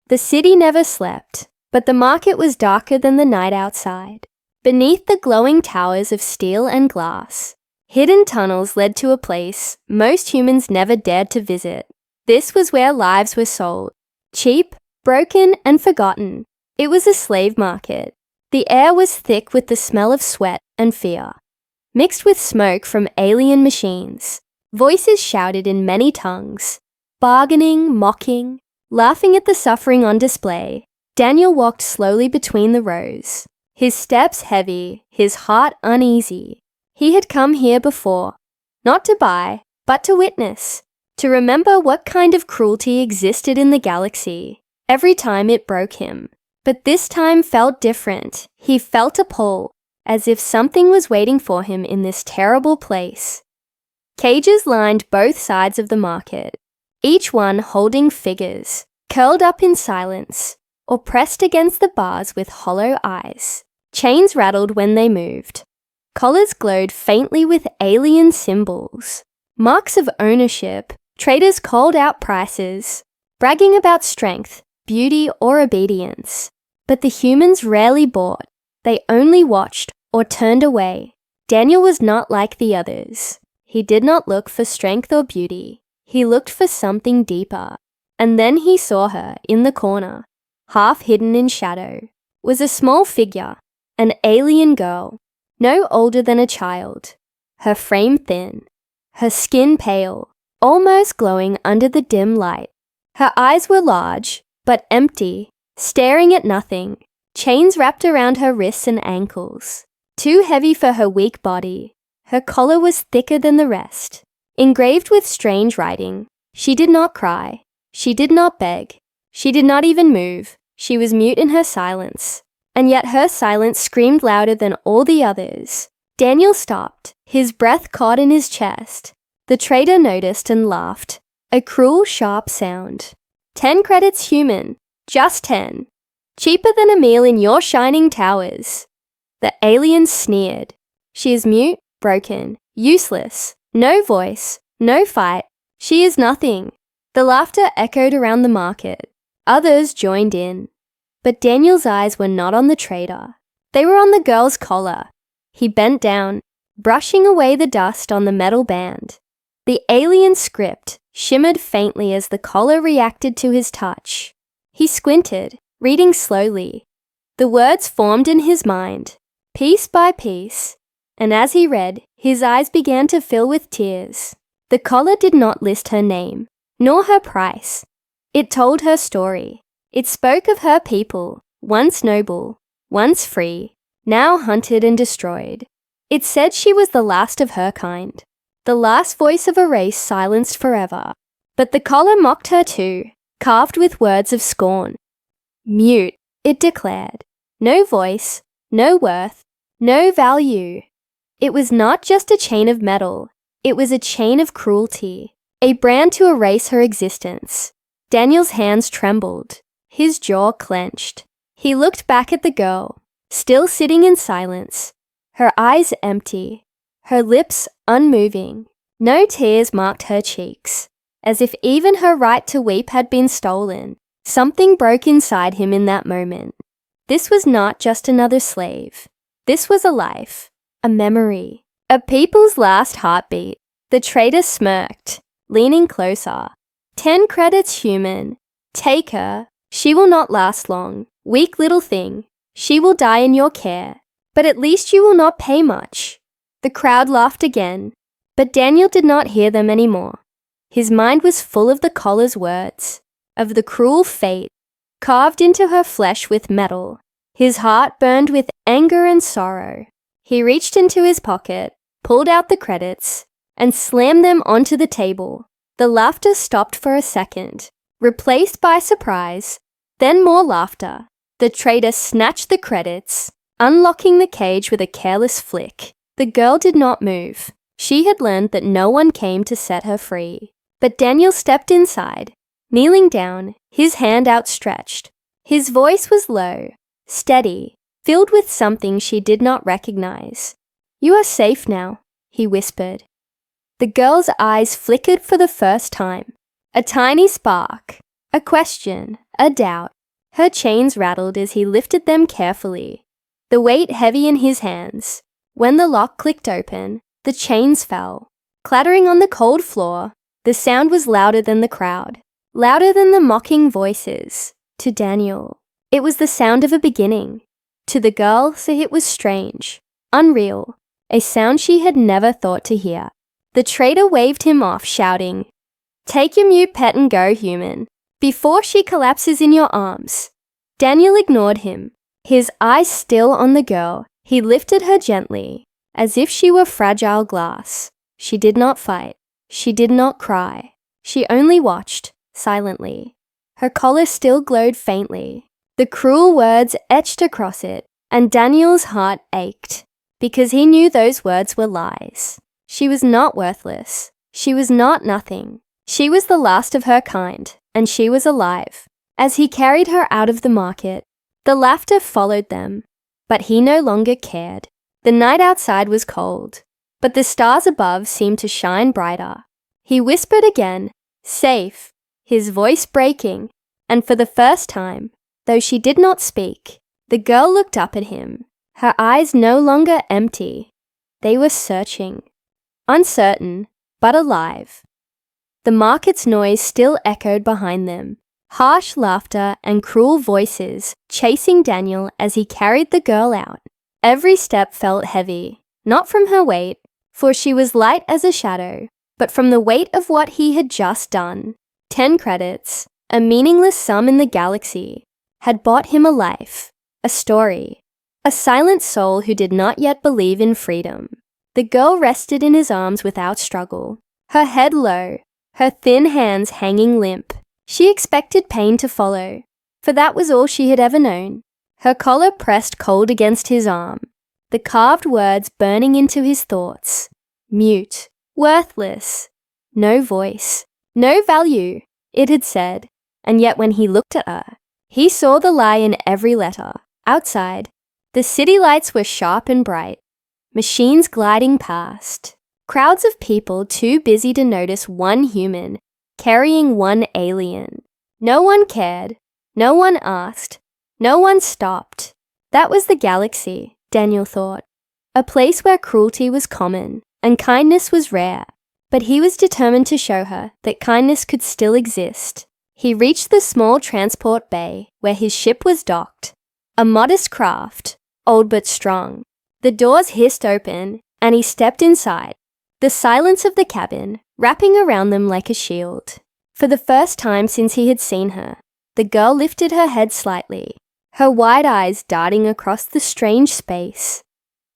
The city never slept, but the market was darker than the night outside. Beneath the glowing towers of steel and glass, hidden tunnels led to a place most humans never dared to visit. This was where lives were sold, cheap, broken, and forgotten. It was a slave market. The air was thick with the smell of sweat and fear, mixed with smoke from alien machines. Voices shouted in many tongues, bargaining, mocking, laughing at the suffering on display. Daniel walked slowly between the rows, his steps heavy, his heart uneasy. He had come here before, not to buy, but to witness, to remember what kind of cruelty existed in the galaxy. Every time it broke him. But this time felt different. He felt a pull, as if something was waiting for him in this terrible place. Cages lined both sides of the market, each one holding figures, curled up in silence, or pressed against the bars with hollow eyes. Chains rattled when they moved. Collars glowed faintly with alien symbols. Marks of ownership. Traders called out prices, bragging about strength, beauty, or obedience. But the humans rarely bought. They only watched or turned away. Daniel was not like the others. He did not look for strength or beauty. He looked for something deeper. And then he saw her in the corner, half hidden in shadow, was a small figure, an alien girl, no older than a child, her frame thin, her skin pale, almost glowing under the dim light. Her eyes were large, but empty, staring at nothing, chains wrapped around her wrists and ankles, too heavy for her weak body. Her collar was thicker than the rest, engraved with strange writing. She did not cry. She did not beg. She did not even move. She was mute in her silence, and yet her silence screamed louder than all the others. Daniel stopped, his breath caught in his chest. The trader noticed and laughed, a cruel, sharp sound. 10 credits human, just 10. Cheaper than a meal in your shining towers. The alien sneered. She is mute, broken, useless, no voice, no fight. She is nothing. The laughter echoed around the market. Others joined in. But Daniel's eyes were not on the trader. They were on the girl's collar. He bent down, brushing away the dust on the metal band. The alien script shimmered faintly as the collar reacted to his touch. He squinted, reading slowly. The words formed in his mind, piece by piece, and as he read, his eyes began to fill with tears. The collar did not list her name, nor her price. It told her story. It spoke of her people, once noble, once free, now hunted and destroyed. It said she was the last of her kind, the last voice of a race silenced forever. But the collar mocked her too, carved with words of scorn. Mute, it declared. No voice, no worth, no value. It was not just a chain of metal. It was a chain of cruelty, a brand to erase her existence. Daniel's hands trembled. His jaw clenched. He looked back at the girl, still sitting in silence, her eyes empty, her lips unmoving. No tears marked her cheeks, as if even her right to weep had been stolen. Something broke inside him in that moment. This was not just another slave. This was a life, a memory, a people's last heartbeat. The trader smirked, leaning closer. 10 credits human. Take her. She will not last long. Weak little thing. She will die in your care. But at least you will not pay much. The crowd laughed again, but Daniel did not hear them anymore. His mind was full of the collar's words, of the cruel fate, carved into her flesh with metal. His heart burned with anger and sorrow. He reached into his pocket, pulled out the credits, and slammed them onto the table. The laughter stopped for a second, replaced by surprise, then more laughter. The trader snatched the credits, unlocking the cage with a careless flick. The girl did not move. She had learned that no one came to set her free. But Daniel stepped inside, kneeling down, his hand outstretched. His voice was low, steady, filled with something she did not recognize. "You are safe now," he whispered. The girl's eyes flickered for the first time. A tiny spark, a question, a doubt. Her chains rattled as he lifted them carefully, the weight heavy in his hands. When the lock clicked open, the chains fell. Clattering on the cold floor, the sound was louder than the crowd, louder than the mocking voices. To Daniel, it was the sound of a beginning. To the girl, it was strange, unreal, a sound she had never thought to hear. The trader waved him off, shouting, "Take your mute pet and go, human, before she collapses in your arms." Daniel ignored him. His eyes still on the girl, he lifted her gently, as if she were fragile glass. She did not fight. She did not cry. She only watched, silently. Her collar still glowed faintly. The cruel words etched across it, and Daniel's heart ached, because he knew those words were lies. She was not worthless. She was not nothing. She was the last of her kind, and she was alive. As he carried her out of the market, the laughter followed them, but he no longer cared. The night outside was cold, but the stars above seemed to shine brighter. He whispered again, "Safe," his voice breaking, and for the first time, though she did not speak, the girl looked up at him, her eyes no longer empty. They were searching, uncertain, but alive. The market's noise still echoed behind them, harsh laughter and cruel voices chasing Daniel as he carried the girl out. Every step felt heavy, not from her weight, for she was light as a shadow, but from the weight of what he had just done. 10 credits, a meaningless sum in the galaxy, had bought him a life, a story, a silent soul who did not yet believe in freedom. The girl rested in his arms without struggle, her head low, her thin hands hanging limp. She expected pain to follow, for that was all she had ever known. Her collar pressed cold against his arm, the carved words burning into his thoughts. Mute, worthless, no voice, no value, it had said, and yet when he looked at her, he saw the lie in every letter. Outside, the city lights were sharp and bright, machines gliding past, crowds of people too busy to notice one human carrying one alien. No one cared, no one asked, no one stopped. That was the galaxy, Daniel thought, a place where cruelty was common and kindness was rare. But he was determined to show her that kindness could still exist. He reached the small transport bay where his ship was docked, a modest craft, old but strong. The doors hissed open, and he stepped inside, the silence of the cabin wrapping around them like a shield. For the first time since he had seen her, the girl lifted her head slightly, her wide eyes darting across the strange space.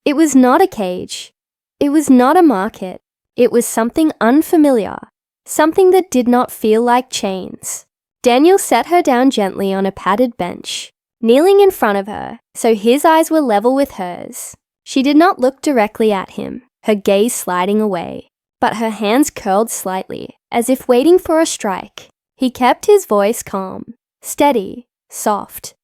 It was not a cage. It was not a market. It was something unfamiliar, something that did not feel like chains. Daniel set her down gently on a padded bench, kneeling in front of her so his eyes were level with hers. She did not look directly at him, her gaze sliding away, but her hands curled slightly, as if waiting for a strike. He kept his voice calm, steady, soft.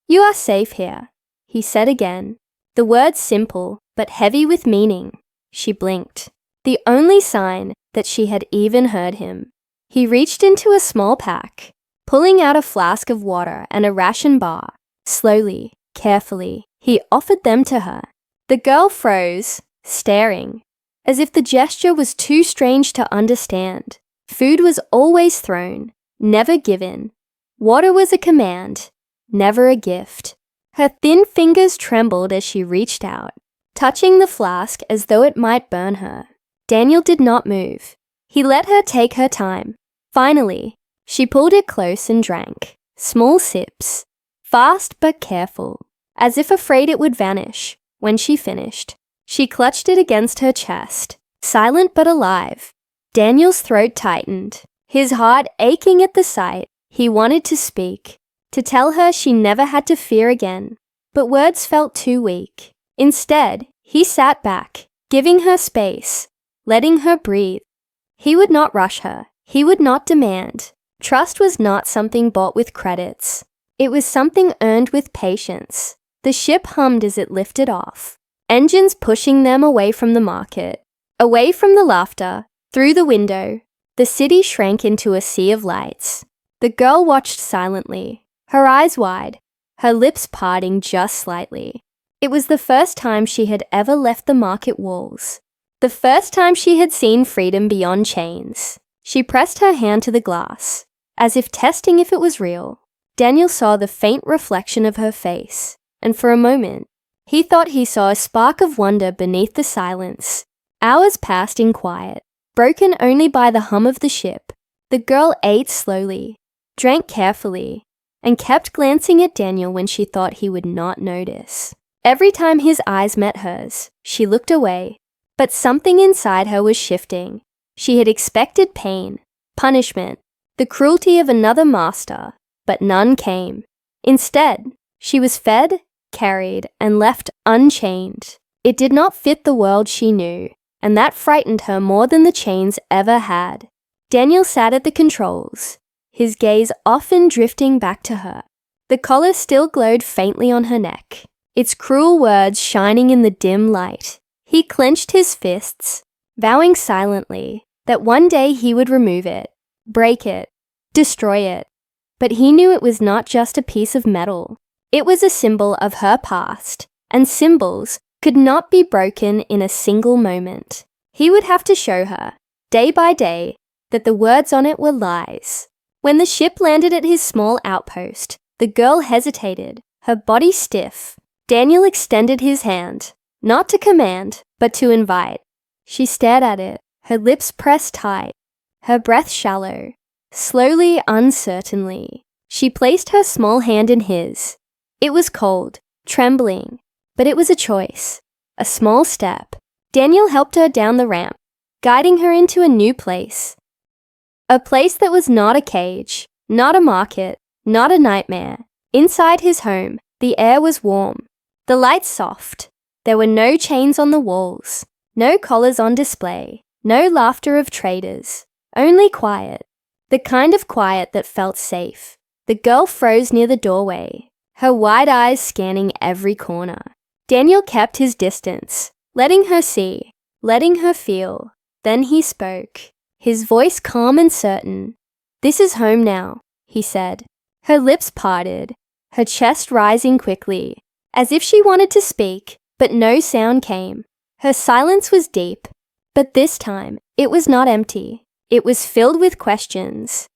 "You are safe here," he said again, the words simple but heavy with meaning. She blinked, the only sign that she had even heard him. He reached into a small pack, pulling out a flask of water and a ration bar. Slowly, carefully, he offered them to her. The girl froze, staring, as if the gesture was too strange to understand. Food was always thrown, never given. Water was a command, never a gift. Her thin fingers trembled as she reached out, touching the flask as though it might burn her. Daniel did not move. He let her take her time. Finally, she pulled it close and drank, small sips, fast but careful, as if afraid it would vanish. When she finished, she clutched it against her chest, silent but alive. Daniel's throat tightened, his heart aching at the sight. He wanted to speak, to tell her she never had to fear again, but words felt too weak. Instead, he sat back, giving her space, letting her breathe. He would not rush her. He would not demand. Trust was not something bought with credits. It was something earned with patience. The ship hummed as it lifted off, engines pushing them away from the market, away from the laughter, through the window. The city shrank into a sea of lights. The girl watched silently, her eyes wide, her lips parting just slightly. It was the first time she had ever left the market walls. The first time she had seen freedom beyond chains. She pressed her hand to the glass, as if testing if it was real. Daniel saw the faint reflection of her face, and for a moment, he thought he saw a spark of wonder beneath the silence. Hours passed in quiet, broken only by the hum of the ship. The girl ate slowly, drank carefully, and kept glancing at Daniel when she thought he would not notice. Every time his eyes met hers, she looked away, but something inside her was shifting. She had expected pain, punishment, the cruelty of another master, but none came. Instead, she was fed, carried, and left unchained. It did not fit the world she knew, and that frightened her more than the chains ever had. Daniel sat at the controls, his gaze often drifting back to her. The collar still glowed faintly on her neck, its cruel words shining in the dim light. He clenched his fists, vowing silently that one day he would remove it, break it, destroy it. But he knew it was not just a piece of metal. It was a symbol of her past, and symbols could not be broken in a single moment. He would have to show her, day by day, that the words on it were lies. When the ship landed at his small outpost, the girl hesitated, her body stiff. Daniel extended his hand, not to command, but to invite. She stared at it, her lips pressed tight, her breath shallow. Slowly, uncertainly, she placed her small hand in his. It was cold, trembling, but it was a choice, a small step. Daniel helped her down the ramp, guiding her into a new place. A place that was not a cage, not a market, not a nightmare. Inside his home, the air was warm, the lights soft. There were no chains on the walls, no collars on display, no laughter of traders, only quiet. The kind of quiet that felt safe. The girl froze near the doorway, her wide eyes scanning every corner. Daniel kept his distance, letting her see, letting her feel. Then he spoke, his voice calm and certain. "This is home now," he said. Her lips parted, her chest rising quickly, as if she wanted to speak, but no sound came. Her silence was deep, but this time it was not empty. It was filled with questions,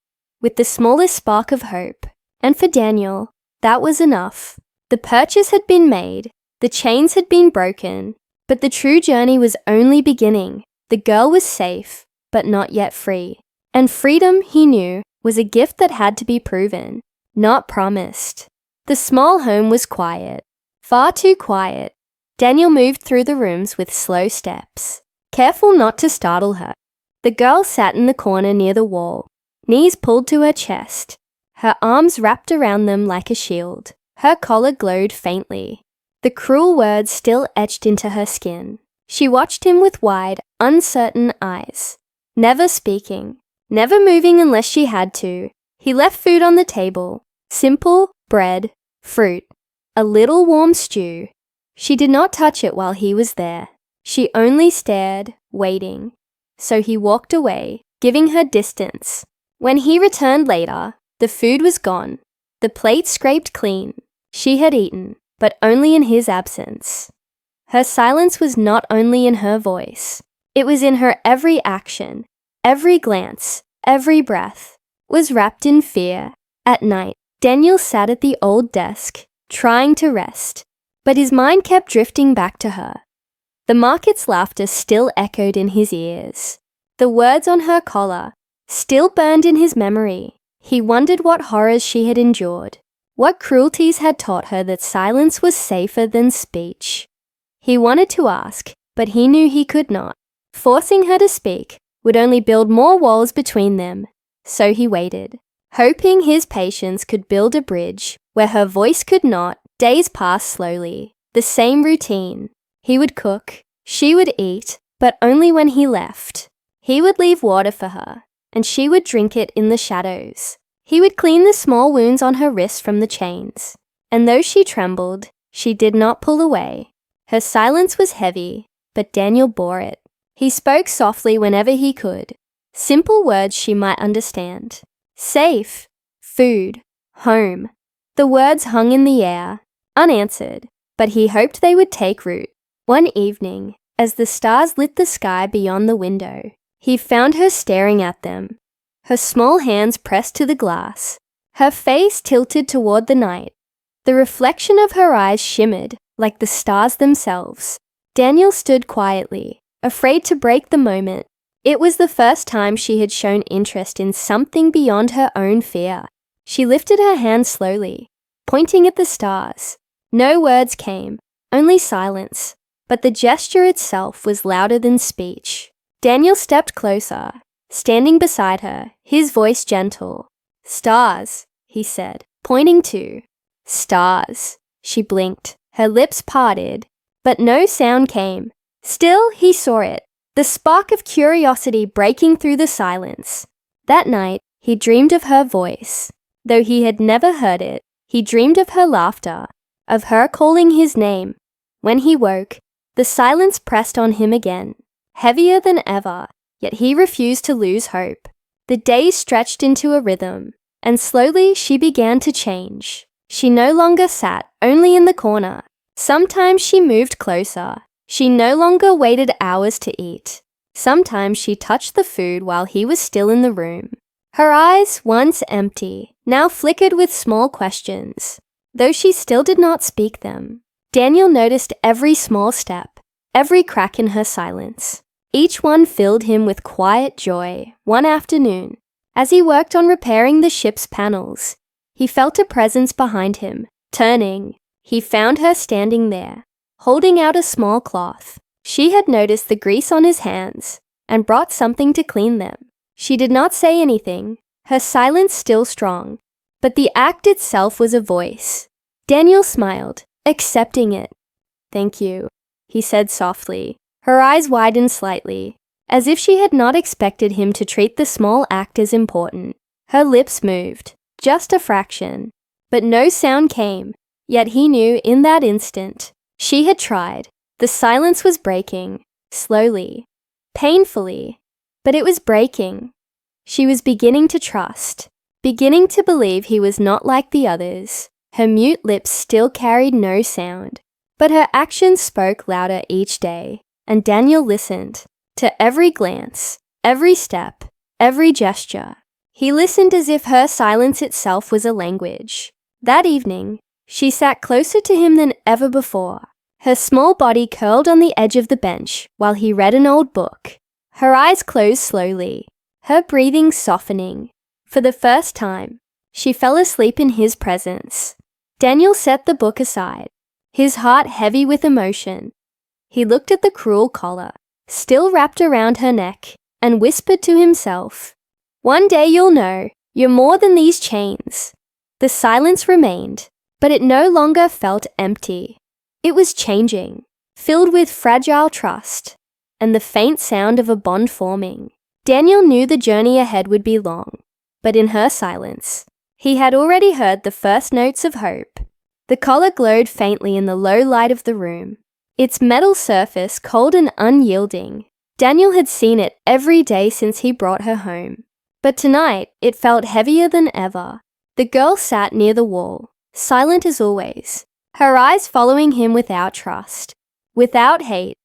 with the smallest spark of hope. And for Daniel, that was enough. The purchase had been made, the chains had been broken, but the true journey was only beginning. The girl was safe, but not yet free. And freedom, he knew, was a gift that had to be proven, not promised. The small home was quiet, far too quiet. Daniel moved through the rooms with slow steps, careful not to startle her. The girl sat in the corner near the wall, knees pulled to her chest, her arms wrapped around them like a shield. Her collar glowed faintly, the cruel words still etched into her skin. She watched him with wide, uncertain eyes, never speaking, never moving unless she had to. He left food on the table, simple bread, fruit, a little warm stew. She did not touch it while he was there. She only stared, waiting. So he walked away, giving her distance. When he returned later, the food was gone, the plate scraped clean. She had eaten, but only in his absence. Her silence was not only in her voice, it was in her every action, every glance, every breath, was wrapped in fear. At night, Daniel sat at the old desk, trying to rest, but his mind kept drifting back to her. The market's laughter still echoed in his ears. The words on her collar still burned in his memory. He wondered what horrors she had endured, what cruelties had taught her that silence was safer than speech. He wanted to ask, but he knew he could not. Forcing her to speak would only build more walls between them. So he waited, hoping his patience could build a bridge where her voice could not. Days passed slowly, the same routine. He would cook, she would eat, but only when he left. He would leave water for her, and she would drink it in the shadows. He would clean the small wounds on her wrists from the chains. And though she trembled, she did not pull away. Her silence was heavy, but Daniel bore it. He spoke softly whenever he could, simple words she might understand. Safe, food, home. The words hung in the air, unanswered, but he hoped they would take root. One evening, as the stars lit the sky beyond the window, he found her staring at them, her small hands pressed to the glass, her face tilted toward the night. The reflection of her eyes shimmered like the stars themselves. Daniel stood quietly, afraid to break the moment. It was the first time she had shown interest in something beyond her own fear. She lifted her hand slowly, pointing at the stars. No words came, only silence, but the gesture itself was louder than speech. Daniel stepped closer, standing beside her, his voice gentle. "Stars," he said, pointing to. "Stars." She blinked, her lips parted, but no sound came. Still, he saw it, the spark of curiosity breaking through the silence. That night, he dreamed of her voice. Though he had never heard it, he dreamed of her laughter, of her calling his name. When he woke, the silence pressed on him again, heavier than ever, yet he refused to lose hope. The days stretched into a rhythm, and slowly she began to change. She no longer sat only in the corner. Sometimes she moved closer. She no longer waited hours to eat. Sometimes she touched the food while he was still in the room. Her eyes, once empty, now flickered with small questions, though she still did not speak them. Daniel noticed every small step, every crack in her silence. Each one filled him with quiet joy. One afternoon, as he worked on repairing the ship's panels, he felt a presence behind him. Turning, he found her standing there, holding out a small cloth. She had noticed the grease on his hands and brought something to clean them. She did not say anything, her silence still strong, but the act itself was a voice. Daniel smiled, accepting it. "Thank you," he said softly. Her eyes widened slightly, as if she had not expected him to treat the small act as important. Her lips moved, just a fraction, but no sound came. Yet he knew in that instant, she had tried. The silence was breaking, slowly, painfully, but it was breaking. She was beginning to trust, beginning to believe he was not like the others. Her mute lips still carried no sound, but her actions spoke louder each day, and Daniel listened to every glance, every step, every gesture. He listened as if her silence itself was a language. That evening, she sat closer to him than ever before, her small body curled on the edge of the bench while he read an old book. Her eyes closed slowly, her breathing softening. For the first time, she fell asleep in his presence. Daniel set the book aside, his heart heavy with emotion. He looked at the cruel collar, still wrapped around her neck, and whispered to himself, "One day you'll know, you're more than these chains." The silence remained, but it no longer felt empty. It was changing, filled with fragile trust, and the faint sound of a bond forming. Daniel knew the journey ahead would be long, but in her silence, he had already heard the first notes of hope. The collar glowed faintly in the low light of the room, its metal surface cold and unyielding. Daniel had seen it every day since he brought her home, but tonight it felt heavier than ever. The girl sat near the wall, silent as always, her eyes following him without trust, without hate,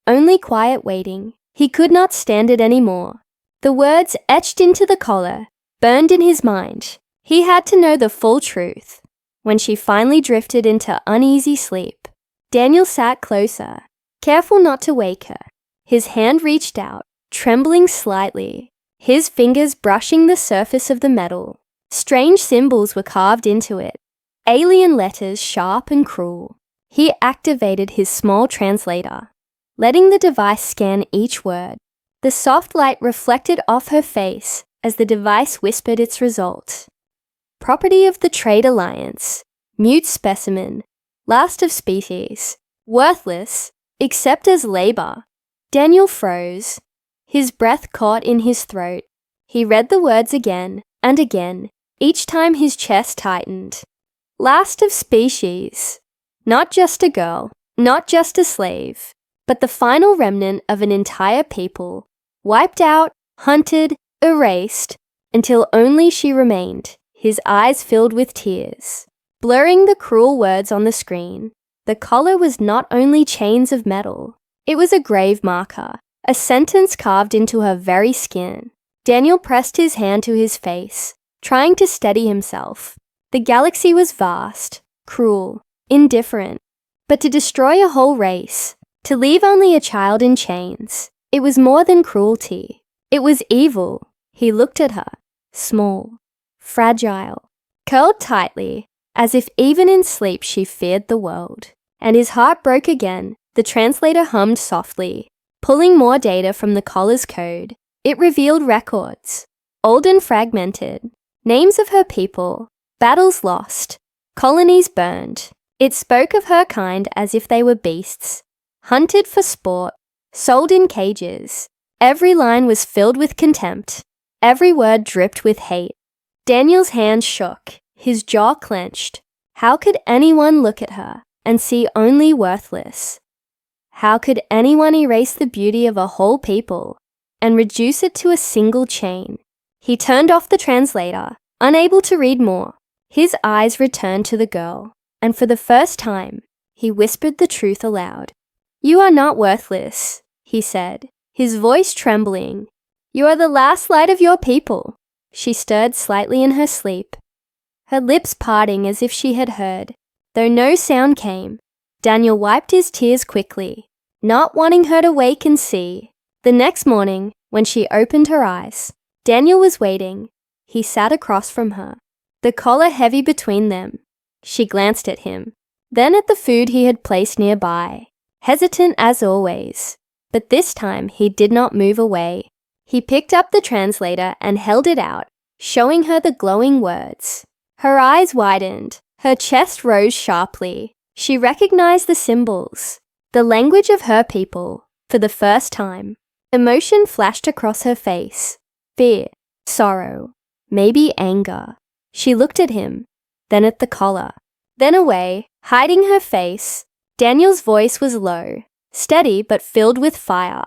only quiet waiting. He could not stand it anymore. The words etched into the collar burned in his mind. He had to know the full truth. When she finally drifted into uneasy sleep, Daniel sat closer, careful not to wake her. His hand reached out, trembling slightly, his fingers brushing the surface of the metal. Strange symbols were carved into it, alien letters sharp and cruel. He activated his small translator, letting the device scan each word. The soft light reflected off her face as the device whispered its result. Property of the Trade Alliance, mute specimen, last of species, worthless, except as labor. Daniel froze, his breath caught in his throat. He read the words again and again, each time his chest tightened. Last of species, not just a girl, not just a slave, but the final remnant of an entire people, wiped out, hunted, erased, until only she remained. His eyes filled with tears. blurring the cruel words on the screen. The collar was not only chains of metal, it was a grave marker, a sentence carved into her very skin. Daniel pressed his hand to his face, trying to steady himself. The galaxy was vast, cruel, indifferent. But to destroy a whole race, to leave only a child in chains, it was more than cruelty. It was evil. He looked at her, small, fragile, curled tightly, as if even in sleep she feared the world. And his heart broke again. The translator hummed softly, pulling more data from the collar's code. It revealed records, old and fragmented, names of her people, battles lost, colonies burned. It spoke of her kind as if they were beasts, hunted for sport, sold in cages. Every line was filled with contempt. Every word dripped with hate. Daniel's hands shook, his jaw clenched. How could anyone look at her and see only worthless? How could anyone erase the beauty of a whole people and reduce it to a single chain? He turned off the translator, unable to read more. His eyes returned to the girl, and for the first time, he whispered the truth aloud. "You are not worthless," he said, his voice trembling. "You are the last light of your people." She stirred slightly in her sleep, her lips parting as if she had heard, though no sound came. Daniel wiped his tears quickly, not wanting her to wake and see. The next morning, when she opened her eyes, Daniel was waiting. He sat across from her, the collar heavy between them. She glanced at him, then at the food he had placed nearby, hesitant as always. But this time he did not move away. He picked up the translator and held it out, showing her the glowing words. Her eyes widened, her chest rose sharply. She recognized the symbols, the language of her people, for the first time. Emotion flashed across her face. Fear, sorrow, maybe anger. She looked at him, then at the collar, then away, hiding her face. Daniel's voice was low, steady but filled with fire.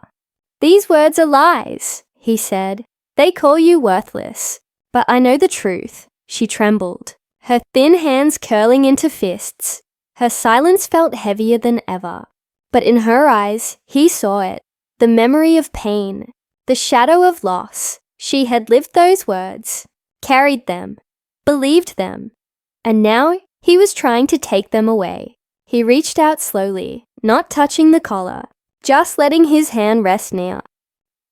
"These words are lies," he said. "They call you worthless. But I know the truth." She trembled, her thin hands curling into fists. Her silence felt heavier than ever. But in her eyes, he saw it, the memory of pain, the shadow of loss. She had lived those words, carried them, believed them, and now he was trying to take them away. He reached out slowly, not touching the collar, just letting his hand rest near.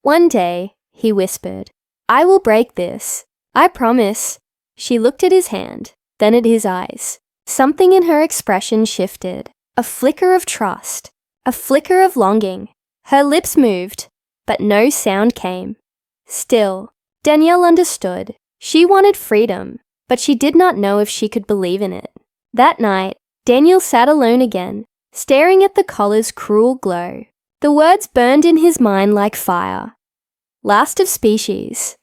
"One day," he whispered, "I will break this. I promise." She looked at his hand, then at his eyes. Something in her expression shifted, a flicker of trust, a flicker of longing. Her lips moved, but no sound came. Still, Danielle understood. She wanted freedom, but she did not know if she could believe in it. That night, Daniel sat alone again, staring at the collar's cruel glow. The words burned in his mind like fire. Last of species.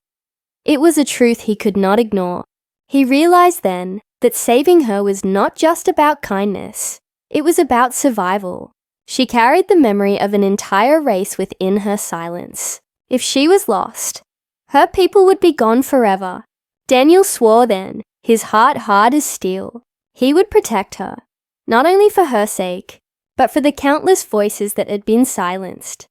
It was a truth he could not ignore. He realized then that saving her was not just about kindness. It was about survival. She carried the memory of an entire race within her silence. If she was lost, her people would be gone forever. Daniel swore then, his heart hard as steel. He would protect her, not only for her sake, but for the countless voices that had been silenced.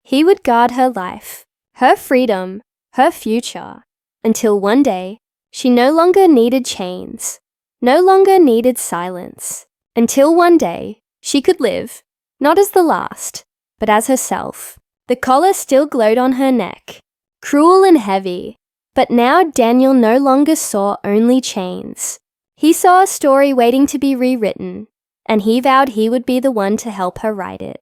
He would guard her life, her freedom, her future, until one day she no longer needed chains, no longer needed silence, until one day she could live, not as the last, but as herself. The collar still glowed on her neck, cruel and heavy, but now Daniel no longer saw only chains. He saw a story waiting to be rewritten, and he vowed he would be the one to help her write it.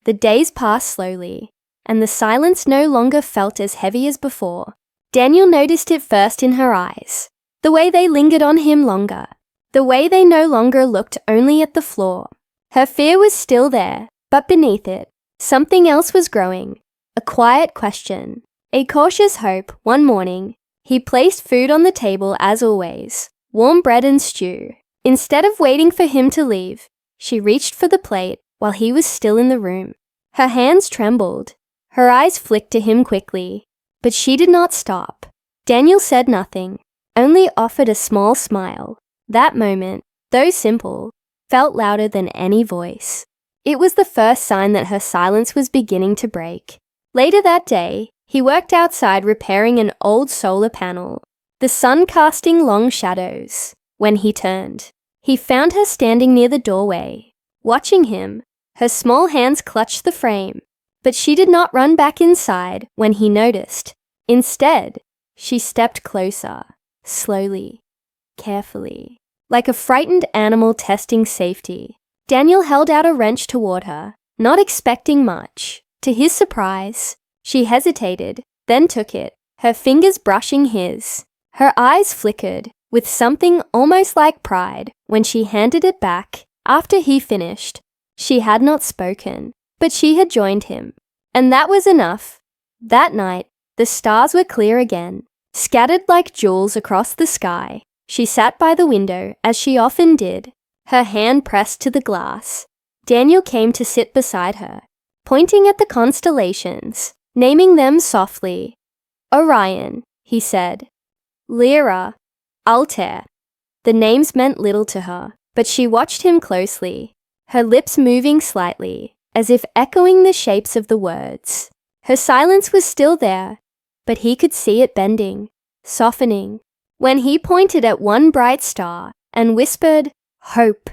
The days passed slowly, and the silence no longer felt as heavy as before. Daniel noticed it first in her eyes, the way they lingered on him longer, the way they no longer looked only at the floor. Her fear was still there, but beneath it, something else was growing, a quiet question, a cautious hope. One morning, he placed food on the table as always, warm bread and stew. Instead of waiting for him to leave, she reached for the plate while he was still in the room. Her hands trembled, her eyes flicked to him quickly, but she did not stop. Daniel said nothing, only offered a small smile. That moment, though simple, felt louder than any voice. It was the first sign that her silence was beginning to break. Later that day, he worked outside repairing an old solar panel, the sun casting long shadows. When he turned, he found her standing near the doorway, watching him. Her small hands clutched the frame, but she did not run back inside when he noticed. Instead, she stepped closer, slowly, carefully, like a frightened animal testing safety. Daniel held out a wrench toward her, not expecting much. To his surprise, she hesitated, then took it, her fingers brushing his. Her eyes flickered with something almost like pride when she handed it back. After he finished, she had not spoken, but she had joined him. And that was enough. That night, the stars were clear again, scattered like jewels across the sky. She sat by the window, as she often did, her hand pressed to the glass. Daniel came to sit beside her, pointing at the constellations, naming them softly. Orion, he said. Lyra, Altair. The names meant little to her, but she watched him closely, her lips moving slightly, as if echoing the shapes of the words. Her silence was still there, but he could see it bending, softening. When he pointed at one bright star and whispered, "Hope,"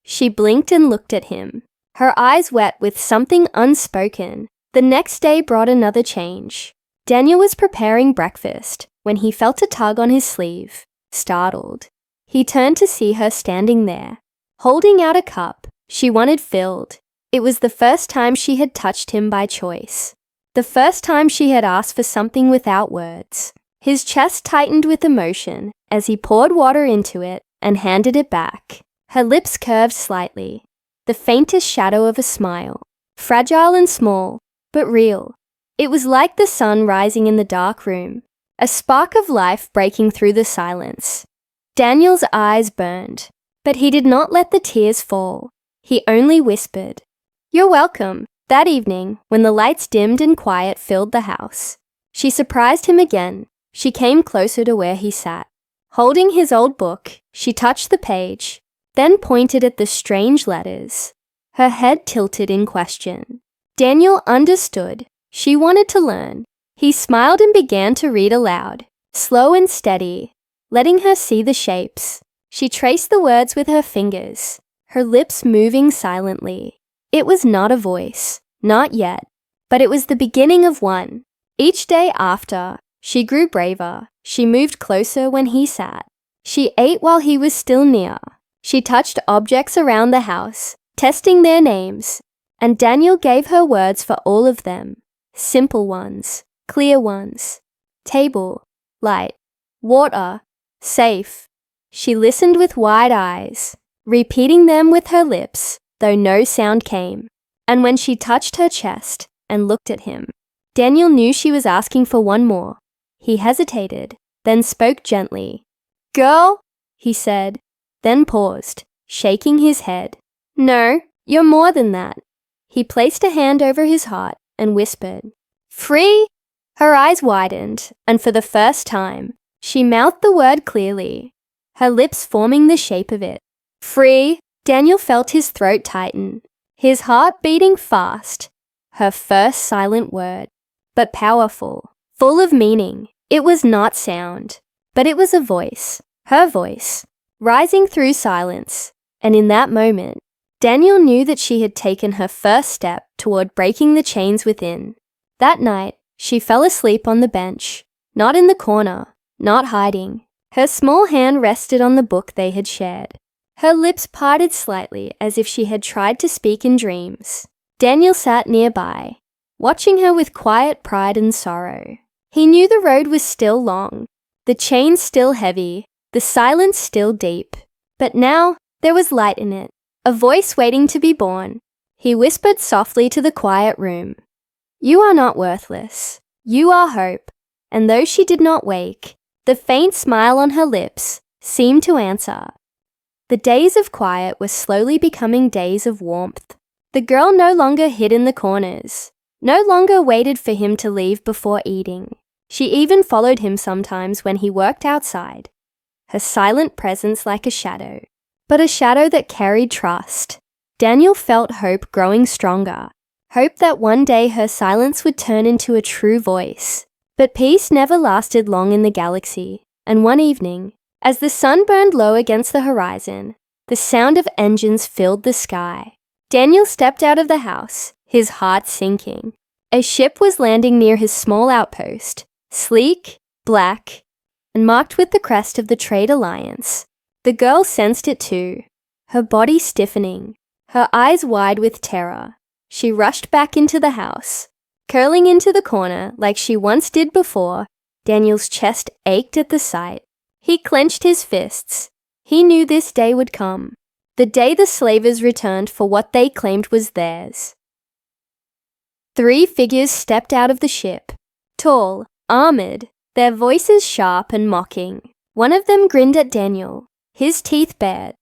she blinked and looked at him, her eyes wet with something unspoken. The next day brought another change. Daniel was preparing breakfast when he felt a tug on his sleeve. Startled, he turned to see her standing there, holding out a cup she wanted filled. It was the first time she had touched him by choice, the first time she had asked for something without words. His chest tightened with emotion as he poured water into it and handed it back. Her lips curved slightly, the faintest shadow of a smile, fragile and small, but real. It was like the sun rising in the dark room, a spark of life breaking through the silence. Daniel's eyes burned, but he did not let the tears fall. He only whispered, "You're welcome." That evening, when the lights dimmed and quiet filled the house, she surprised him again. She came closer to where he sat. Holding his old book, she touched the page, then pointed at the strange letters. Her head tilted in question. Daniel understood. She wanted to learn. He smiled and began to read aloud, slow and steady, letting her see the shapes. She traced the words with her fingers, her lips moving silently. It was not a voice, not yet, but it was the beginning of one. Each day after, she grew braver. She moved closer when he sat. She ate while he was still near. She touched objects around the house, testing their names, and Daniel gave her words for all of them. Simple ones, clear ones. Table, light, water, safe. She listened with wide eyes, repeating them with her lips, though no sound came. And when she touched her chest and looked at him, Daniel knew she was asking for one more. He hesitated, then spoke gently. "Girl," he said, then paused, shaking his head. "No, you're more than that." He placed a hand over his heart and whispered, "Free?" Her eyes widened, and for the first time, she mouthed the word clearly, her lips forming the shape of it. "Free." Daniel felt his throat tighten, his heart beating fast. Her first silent word, but powerful, full of meaning. It was not sound, but it was a voice, her voice, rising through silence. And in that moment, Daniel knew that she had taken her first step toward breaking the chains within. That night, she fell asleep on the bench, not in the corner, not hiding. Her small hand rested on the book they had shared. Her lips parted slightly as if she had tried to speak in dreams. Daniel sat nearby, watching her with quiet pride and sorrow. He knew the road was still long, the chains still heavy, the silence still deep. But now, there was light in it, a voice waiting to be born. He whispered softly to the quiet room, "You are not worthless. You are hope." And though she did not wake, the faint smile on her lips seemed to answer. The days of quiet were slowly becoming days of warmth. The girl no longer hid in the corners, no longer waited for him to leave before eating. She even followed him sometimes when he worked outside. her silent presence like a shadow, but a shadow that carried trust. Daniel felt hope growing stronger, hope that one day her silence would turn into a true voice. But peace never lasted long in the galaxy, and one evening, as the sun burned low against the horizon, the sound of engines filled the sky. Daniel stepped out of the house, his heart sinking. A ship was landing near his small outpost, sleek, black, and marked with the crest of the Trade Alliance. The girl sensed it too, her body stiffening, her eyes wide with terror. She rushed back into the house. Curling into the corner like she once did before, Daniel's chest ached at the sight. He clenched his fists. He knew this day would come, the day the slavers returned for what they claimed was theirs. 3 figures stepped out of the ship, tall, armored, their voices sharp and mocking. One of them grinned at Daniel, his teeth bared.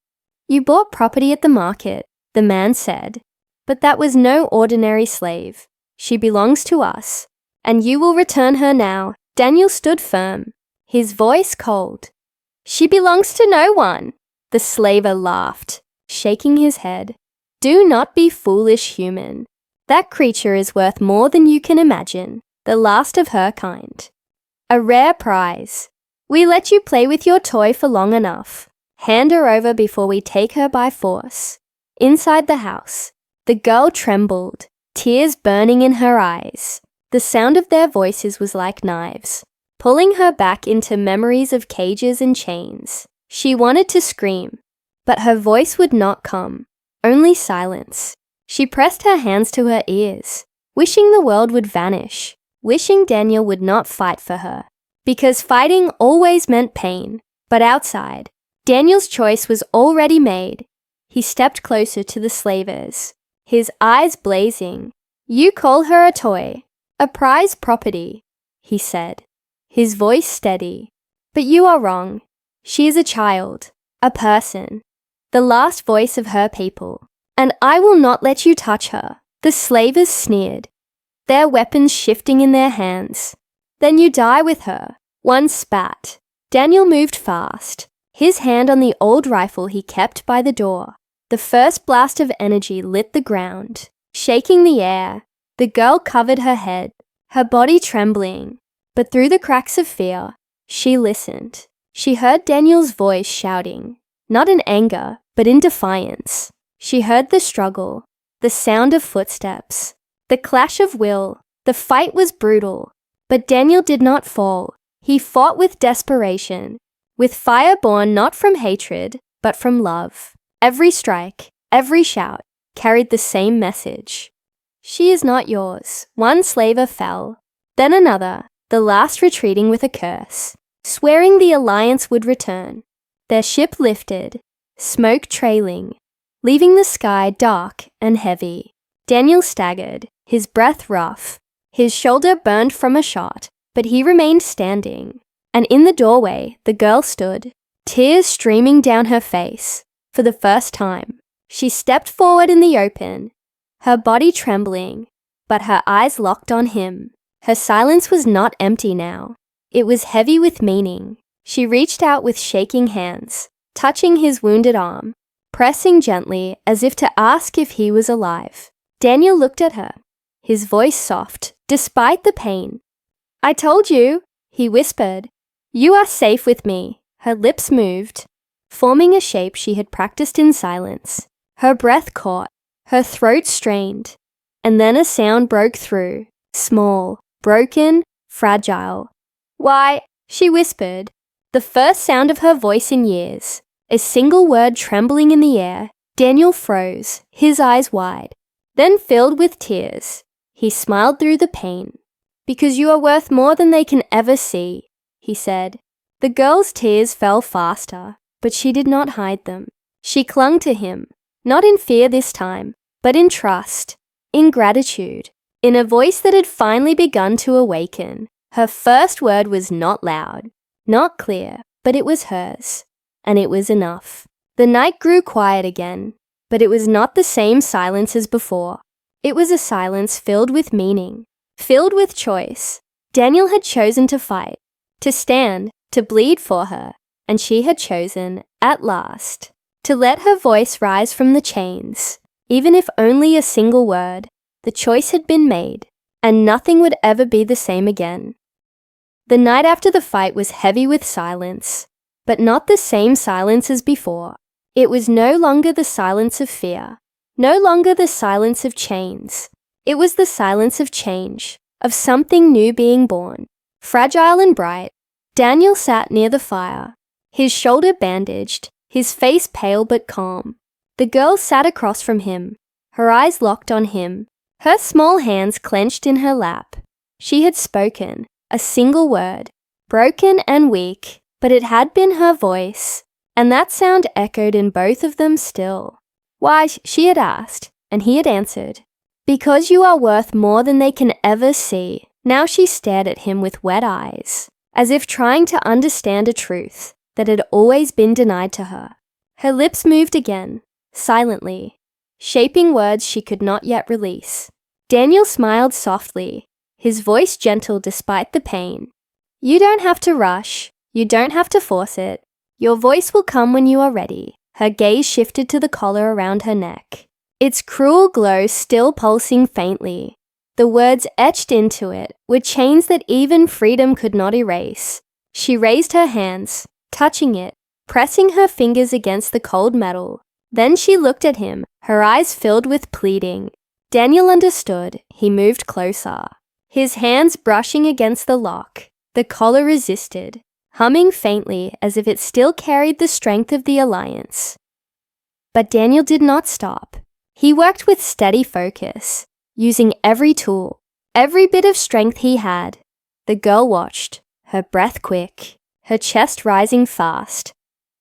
"You bought property at the market," the man said, "but that was no ordinary slave. She belongs to us, and you will return her now." Daniel stood firm, his voice cold. "She belongs to no one." The slaver laughed, shaking his head. "Do not be foolish, human. That creature is worth more than you can imagine, the last of her kind. A rare prize. We let you play with your toy for long enough. Hand her over before we take her by force." Inside the house, the girl trembled, tears burning in her eyes. The sound of their voices was like knives, pulling her back into memories of cages and chains. She wanted to scream, but her voice would not come, only silence. She pressed her hands to her ears, wishing the world would vanish, wishing Daniel would not fight for her, because fighting always meant pain. But outside, Daniel's choice was already made. He stepped closer to the slavers, his eyes blazing. "You call her a toy, a prize property," he said, his voice steady. "But you are wrong. She is a child, a person, the last voice of her people, and I will not let you touch her." The slavers sneered, their weapons shifting in their hands. "Then you die with her," one spat. Daniel moved fast, his hand on the old rifle he kept by the door. The first blast of energy lit the ground, shaking the air. The girl covered her head, her body trembling, but through the cracks of fear, she listened. She heard Daniel's voice shouting, not in anger, but in defiance. She heard the struggle, the sound of footsteps, the clash of will. The fight was brutal, but Daniel did not fall. He fought with desperation, with fire born not from hatred, but from love. Every strike, every shout, carried the same message. "She is not yours." One slaver fell, then another, the last retreating with a curse, swearing the alliance would return. Their ship lifted, smoke trailing, leaving the sky dark and heavy. Daniel staggered, his breath rough. His shoulder burned from a shot, but he remained standing. And in the doorway, the girl stood, tears streaming down her face. For the first time, she stepped forward in the open, her body trembling, but her eyes locked on him. Her silence was not empty now. It was heavy with meaning. She reached out with shaking hands, touching his wounded arm, pressing gently as if to ask if he was alive. Daniel looked at her, his voice soft, despite the pain. "I told you," he whispered. "You are safe with me." Her lips moved, forming a shape she had practiced in silence. Her breath caught, her throat strained, and then a sound broke through, small, broken, fragile. "Why," she whispered, the first sound of her voice in years, a single word trembling in the air. Daniel froze, his eyes wide, then filled with tears. He smiled through the pain. "Because you are worth more than they can ever see," he said. The girl's tears fell faster, but she did not hide them. She clung to him, not in fear this time, but in trust, in gratitude, in a voice that had finally begun to awaken. Her first word was not loud, not clear, but it was hers, and it was enough. The night grew quiet again, but it was not the same silence as before. It was a silence filled with meaning, filled with choice. Daniel had chosen to fight, to stand, to bleed for her, and she had chosen, at last, to let her voice rise from the chains. Even if only a single word, the choice had been made, and nothing would ever be the same again. The night after the fight was heavy with silence, but not the same silence as before. It was no longer the silence of fear, no longer the silence of chains. It was the silence of change, of something new being born. Fragile and bright, Daniel sat near the fire, his shoulder bandaged, his face pale but calm. The girl sat across from him, her eyes locked on him, her small hands clenched in her lap. She had spoken, a single word, broken and weak, but it had been her voice, and that sound echoed in both of them still. Why, she had asked, and he had answered, because you are worth more than they can ever see. Now she stared at him with wet eyes, as if trying to understand a truth that had always been denied to her. Her lips moved again, silently, shaping words she could not yet release. Daniel smiled softly, his voice gentle despite the pain. You don't have to rush. You don't have to force it. Your voice will come when you are ready. Her gaze shifted to the collar around her neck, its cruel glow still pulsing faintly. The words etched into it were chains that even freedom could not erase. She raised her hands, touching it, pressing her fingers against the cold metal. Then she looked at him, her eyes filled with pleading. Daniel understood. He moved closer, his hands brushing against the lock. The collar resisted, humming faintly as if it still carried the strength of the alliance. But Daniel did not stop. He worked with steady focus, using every tool, every bit of strength he had. The girl watched, her breath quick, her chest rising fast.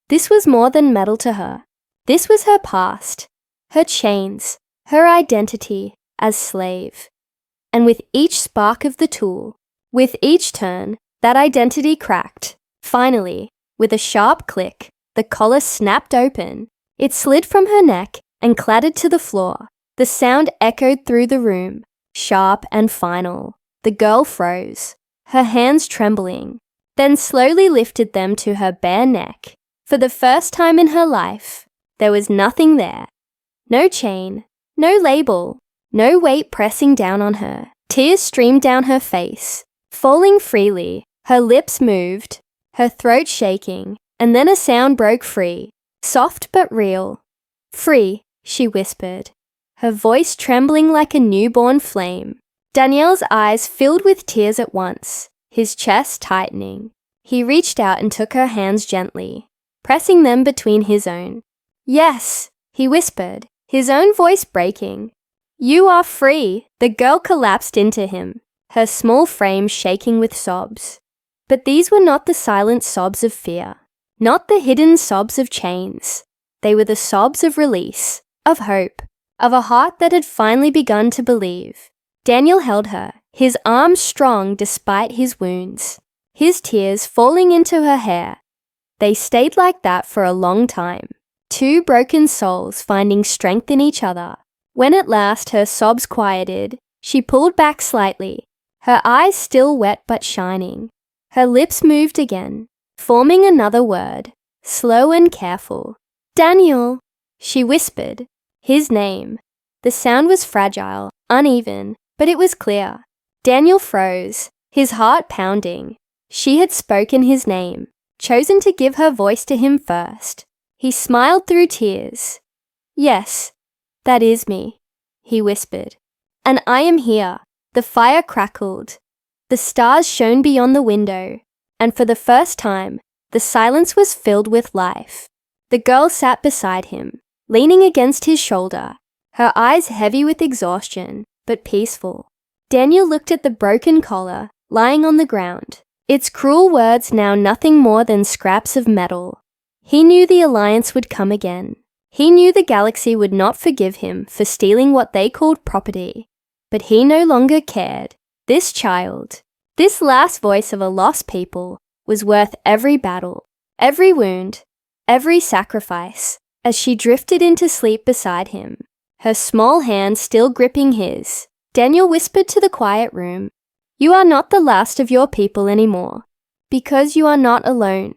This was more than metal to her. This was her past, her chains, her identity as slave. And with each spark of the tool, with each turn, that identity cracked. Finally, with a sharp click, the collar snapped open. It slid from her neck and clattered to the floor. The sound echoed through the room, sharp and final. The girl froze, her hands trembling, then slowly lifted them to her bare neck. For the first time in her life, there was nothing there. No chain, no label, no weight pressing down on her. Tears streamed down her face, falling freely. Her lips moved, her throat shaking, and then a sound broke free, soft but real. Free, she whispered, her voice trembling like a newborn flame. Daniel's eyes filled with tears at once, his chest tightening. He reached out and took her hands gently, pressing them between his own. Yes, he whispered, his own voice breaking. You are free. The girl collapsed into him, her small frame shaking with sobs. But these were not the silent sobs of fear, not the hidden sobs of chains. They were the sobs of release, of hope, of a heart that had finally begun to believe. Daniel held her, his arms strong despite his wounds, his tears falling into her hair. They stayed like that for a long time, two broken souls finding strength in each other. When at last her sobs quieted, she pulled back slightly, her eyes still wet but shining. Her lips moved again, forming another word, slow and careful. Daniel, she whispered, his name. The sound was fragile, uneven, but it was clear. Daniel froze, his heart pounding. She had spoken his name, chosen to give her voice to him first. He smiled through tears. Yes, that is me, he whispered. And I am here. The fire crackled. The stars shone beyond the window, and for the first time, the silence was filled with life. The girl sat beside him, leaning against his shoulder, her eyes heavy with exhaustion, but peaceful. Daniel looked at the broken collar, lying on the ground, its cruel words now nothing more than scraps of metal. He knew the alliance would come again. He knew the galaxy would not forgive him for stealing what they called property. But he no longer cared. This child, this last voice of a lost people, was worth every battle, every wound, every sacrifice. As she drifted into sleep beside him, her small hand still gripping his, Daniel whispered to the quiet room, "You are not the last of your people anymore, because you are not alone."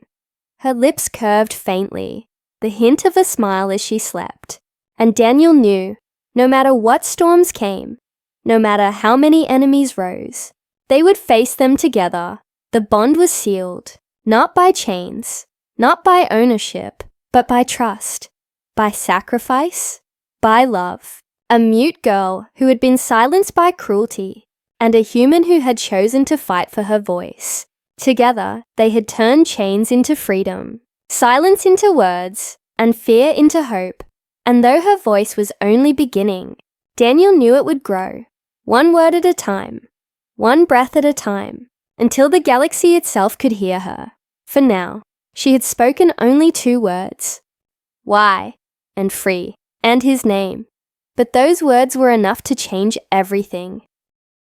Her lips curved faintly, the hint of a smile as she slept. And Daniel knew, no matter what storms came, no matter how many enemies rose, they would face them together. The bond was sealed, not by chains, not by ownership, but by trust, by sacrifice, by love. A mute girl who had been silenced by cruelty, and a human who had chosen to fight for her voice. Together, they had turned chains into freedom, silence into words, and fear into hope. And though her voice was only beginning, Daniel knew it would grow, one word at a time, one breath at a time, until the galaxy itself could hear her. For now, she had spoken only 2 words, "Why?" and "free," and his name. But those words were enough to change everything.